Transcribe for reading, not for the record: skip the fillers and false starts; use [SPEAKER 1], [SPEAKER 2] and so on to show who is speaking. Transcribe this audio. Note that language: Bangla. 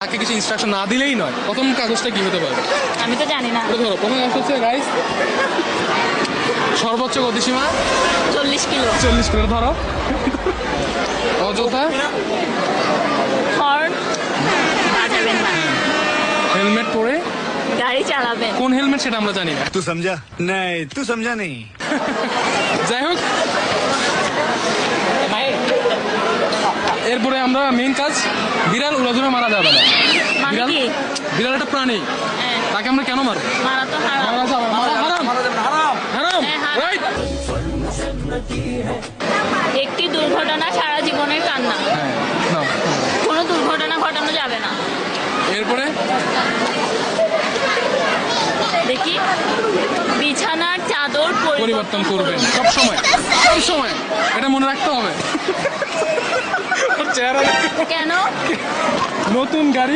[SPEAKER 1] তাকে কিছু ইনস্ট্রাকশন না দিলেই নয়। প্রথম কাগজটা কি হতে পারে?
[SPEAKER 2] আমি তো জানি না।
[SPEAKER 1] ধরো প্রথম কাগজ হচ্ছে গাইস সর্বোচ্চ গতিসীমা
[SPEAKER 2] 40 কিলো।
[SPEAKER 1] 40 কিলো ধরো। অযথা
[SPEAKER 2] হর্ন বাজাবেন না।
[SPEAKER 1] হেলমেট পরে
[SPEAKER 2] গাড়ি চালাবেন।
[SPEAKER 1] কোন হেলমেট সেটা আমরা জানি না।
[SPEAKER 3] तू समझा नहीं तू समझा नहीं
[SPEAKER 1] যাই হোক, এরপরে আমরা মেইন কাজ, বিড়াল উড়াধুরা মারা যাবে না।
[SPEAKER 2] মানে
[SPEAKER 1] বিড়াল
[SPEAKER 2] কি?
[SPEAKER 1] বিড়াল একটা প্রাণী,
[SPEAKER 2] হ্যাঁ,
[SPEAKER 1] তাকে আমরা কেন মারবো?
[SPEAKER 2] মারা তো হারাম।
[SPEAKER 1] মারা যাবে না, মারা হারাম। হারাম,
[SPEAKER 2] হ্যাঁ, হারাম।
[SPEAKER 1] রাইট।
[SPEAKER 2] একটি দুর্ঘটনা সারা জীবনের কান্না।
[SPEAKER 1] হ্যাঁ, নাও।
[SPEAKER 2] কোনো দুর্ঘটনা ঘটানো যাবে না।
[SPEAKER 1] এরপরে
[SPEAKER 2] দেখি, বিছানার চাদর
[SPEAKER 1] পরিবর্তন করবেন সব সময়, সব সময় এটা মনে রাখতে হবে। ওর চেহারা দেখো।
[SPEAKER 2] কেন?
[SPEAKER 1] নতুন গাড়ি